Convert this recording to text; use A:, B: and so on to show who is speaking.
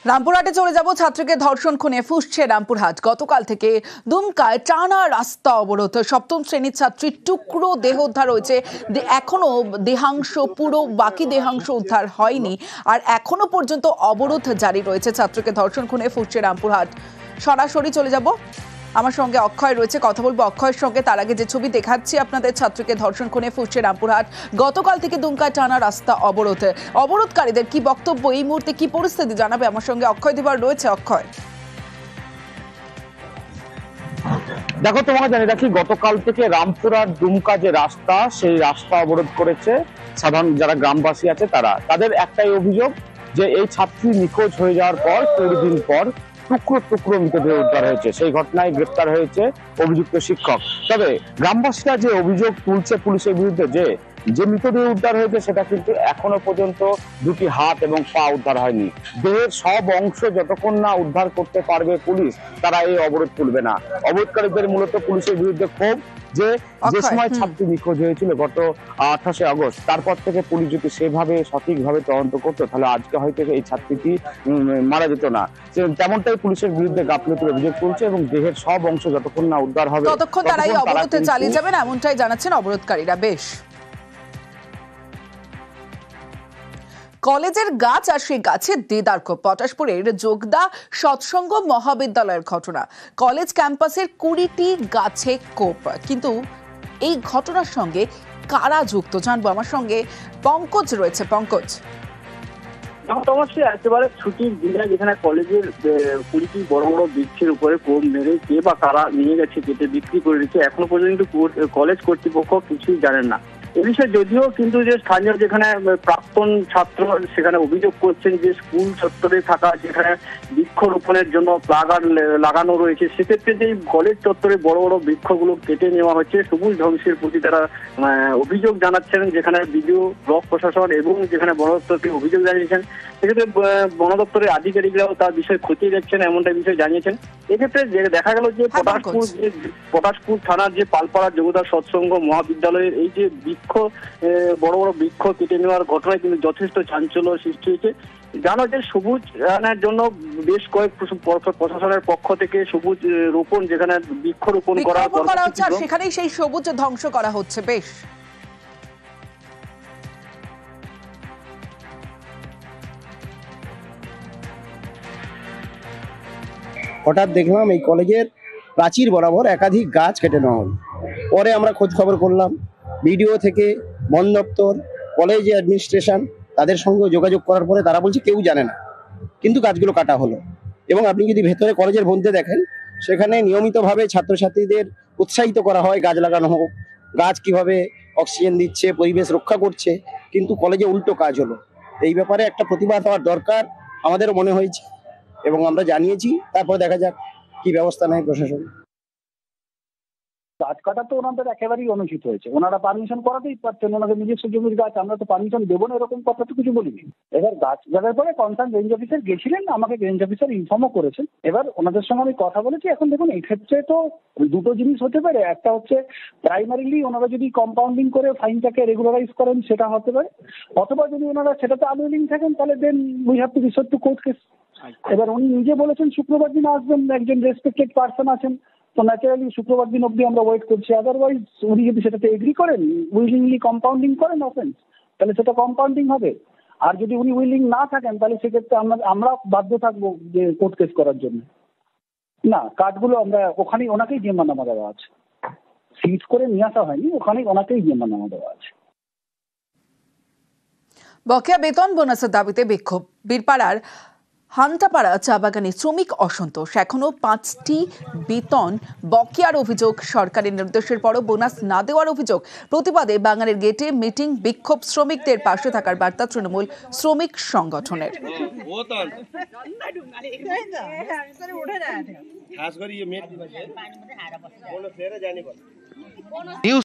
A: রামপুরহাটে চলে যাব। ছাত্রীকে ধর্ষণ খুনে ফুঁসছে রামপুরহাট। গতকাল থেকে দুমকায় টানা রাস্তা অবরোধ। সপ্তম শ্রেণীর ছাত্রীর টুকরো দেহ উদ্ধার হয়েছে, এখনো দেহাংশ পুরো বাকি দেহাংশ উদ্ধার হয়নি, আর এখনো পর্যন্ত অবরোধ জারি রয়েছে। ছাত্রীকে ধর্ষণ খুনে ফুঁসছে রামপুরহাট। সরাসরি চলে যাব, আমার সঙ্গে অক্ষয় রয়েছে, কথা বলবো অক্ষয়ের সঙ্গে। তার আগে যে ছবি দেখাচ্ছি আপনাদের, ছাত্রীকে ধর্ষণ খুনে ফুঁসছে রামপুরহাট। গতকাল থেকে দুমকায় টানা রাস্তা অবরোধ। অবরোধকারীদের কি বক্তব্য, এই মুহূর্তে কি পরিস্থিতি জানাবে আমার সঙ্গে অক্ষয় দেবার রয়েছে। অক্ষয়,
B: দেখো, তোমাকে জানিয়ে রাখি, গতকাল থেকে রামপুরহাট দুমকা যে রাস্তা, সেই রাস্তা অবরোধ করেছে সাধারণ যারা গ্রামবাসী আছে তাদের একটাই অভিযোগ যে এই ছাত্রী নিখোঁজ হয়ে যাওয়ার পর 20 দিন পর টুকরো টুকরো মৃতদেহ উদ্ধার হয়েছে। সেই ঘটনায় গ্রেপ্তার হয়েছে অভিযুক্ত শিক্ষক। তবে গ্রামবাসীরা যে অভিযোগ তুলছে পুলিশের বিরুদ্ধে, যে মৃতদেহ উদ্ধার হয়েছে সেটা কিন্তু এখনো পর্যন্ত দুটি হাত এবং পা উদ্ধার হয়নি। দেহের সব অংশ যতক্ষণ না উদ্ধার করতে পারবে পুলিশ, তারা এই অবরোধ তুলবে না। অবরোধকারীদের মূলত পুলিশের বিরুদ্ধে ক্ষোভ যে সময় ছাত্রী নিখোঁজ হয়েছিল গত 28শে আগস্ট, তারপর থেকে পুলিশ যদি সেভাবে সঠিকভাবে তদন্ত করতো, তাহলে আজকে হয়তো এই ছাত্রীটি মারা যেত না। তেমনটাই পুলিশের বিরুদ্ধে গাফিলতির অভিযোগ তুলছে এবং দেহের সব অংশ যতক্ষণ না উদ্ধার হবে
A: ততক্ষণ তারা এই অবরোধে চালিয়ে যাবেন, এমনটাই জানাচ্ছেন অবরোধকারীরা। বেশ, কলেজের গাছ আর সেই গাছের দেদার ক্ষোভ। পটাশপুরের যোগদা সৎসঙ্গ মহাবিদ্যালয়ের ঘটনা। কলেজ ক্যাম্পাসের 20টি গাছে কোপ, কিন্তু এই ঘটনার সঙ্গে কারা যুক্ত জানবো। আমার সঙ্গে পঙ্কজ রয়েছে। পঙ্কজ,
C: অবশ্যই একেবারে ছুটির দিনে যেখানে কলেজের 20টি বড় বড় বৃক্ষের উপরে কোপ মেরে কে বা কারা নিয়ে গেছে, কেটে বিক্রি করে দিচ্ছে, এখনো পর্যন্ত কলেজ কর্তৃপক্ষ কিছুই জানেন না। এ বিষয়ে যদিও কিন্তু যে স্থানীয় যেখানে প্রাক্তন ছাত্র সেখানে অভিযোগ করছেন যে স্কুল চত্বরে থাকা যেখানে বৃক্ষরোপণের জন্য প্লাগার লাগানো রয়েছে, সেক্ষেত্রে যে কলেজ চত্বরে বড় বড় বৃক্ষগুলো কেটে নেওয়া হচ্ছে, সবুজ ধ্বংসের প্রতি তারা অভিযোগ জানাচ্ছেন। যেখানে বিডিও, ব্লক প্রশাসন এবং যেখানে বন দপ্তরকে অভিযোগ জানিয়েছেন, সেক্ষেত্রে বন দপ্তরের আধিকারিকরাও তার বিষয়ে খতিয়ে দেখছেন, এমনটা বিষয় জানিয়েছেন। এক্ষেত্রে দেখা গেল যে পটাশপুর থানার যে পালপাড়া যোগদা সৎসঙ্গ মহাবিদ্যালয়ের এই যে বড় বড় বৃক্ষ কেটে নেওয়ার ঘটনায় কিন্তু যথেষ্ট চাঞ্চল্য সৃষ্টি হয়েছে। জানো যে সবুজ জন্য বেশ কয়েক প্রশাসনের পক্ষ থেকে সবুজ রোপণ, যেখানে বৃক্ষরোপণ করা
A: হচ্ছে, আর সেখানেই সেই সবুজ ধ্বংস করা হচ্ছে। বেশ,
D: হঠাৎ দেখলাম এই কলেজের প্রাচীর বরাবর একাধিক গাছ কেটে নেওয়া হল। পরে আমরা খোঁজ খবর করলাম, বিডিও থেকে বন দপ্তর, কলেজ অ্যাডমিনিস্ট্রেশন, তাদের সঙ্গে যোগাযোগ করার পরে তারা বলছে কেউ জানে না, কিন্তু গাছগুলো কাটা হলো। এবং আপনি যদি ভেতরে কলেজের মধ্যে দেখেন, সেখানে নিয়মিতভাবে ছাত্রছাত্রীদের উৎসাহিত করা হয় গাছ লাগানো হোক, গাছ কিভাবে অক্সিজেন দিচ্ছে, পরিবেশ রক্ষা করছে, কিন্তু কলেজে উল্টো কাজ হলো। এই ব্যাপারে একটা প্রতিবাদ হওয়ার দরকার আমাদেরও মনে হয়েছে এবং আমরা জানিয়েছি। তারপর দেখা যাক কি ব্যবস্থা নেয় প্রশাসন।
E: গাছ কাটা তো ওনাদের একেবারেই অনুচিত হয়েছে। ওনারা পারমিশন করাতেই পারতেন, ওনাদের নিজস্ব জমির গাছ, আমরা তো পারমিশন দেবো না এরকম কথা তো কিছু বলিনি। এবার গাছ লাগার পরে কনসার্ন রেঞ্জ অফিসার গেছিলেন, আমাকে রেঞ্জ অফিসার ইনফর্মও করেছেন। এবার ওনাদের সঙ্গে আমি কথা বলেছি। এখন দেখুন, এই ক্ষেত্রে তো দুটো জিনিস হতে পারে। একটা হচ্ছে প্রাইমারিলি ওনারা যদি কম্পাউন্ডিং করে ফাইনটাকে রেগুলারাইজ করেন, সেটা হতে পারে। অথবা যদি ওনারা সেটাতে আনউইলিং থাকেন, তাহলে then we have to resort to court case. এবার উনি নিজে বলেছেন শুক্রবার দিন আসবেন, একজন রেসপেক্টেড পার্সন আছেন, তো ন্যাচারালি শুক্রবার দিন অব্দি আমরা ওয়েট করছি। আদারওয়াইজ উনি যদি সেটাতে এগ্রি করেন, উইলিংলি কম্পাউন্ডিং করেন অফেন্স, তাহলে সেটা কম্পাউন্ডিং হবে। আর যদি উনি উইলিং না থাকেন, তাহলে সেক্ষেত্রে আমরা বাধ্য থাকবো যে কোর্ট কেস করার জন্য। না, কার্ডগুলো আমরা ওখানেই ওনাকেই জিম্মানামা দেওয়া আছে, সিজ করে নিয়ে আসা হয়নি, ওখানেই ওনাকেই জিম্মানামা দেওয়া আছে।
A: বকেয়া বেতন বোনাসের দাবিতে বিক্ষোভ। বীরপাড়ার হান্টাপাড়া চা বাগানে শ্রমিক অসন্তোষ। এখনো 5টি বেতন বকেয়ার অভিযোগ, সরকারের নির্দেশের পরও বোনাস না দেওয়ার অভিযোগ। প্রতিবাদে বাগানের গেটে মিটিং, বিক্ষোভ। শ্রমিকদের পাশে থাকার বার্তা তৃণমূল শ্রমিক সংগঠনের।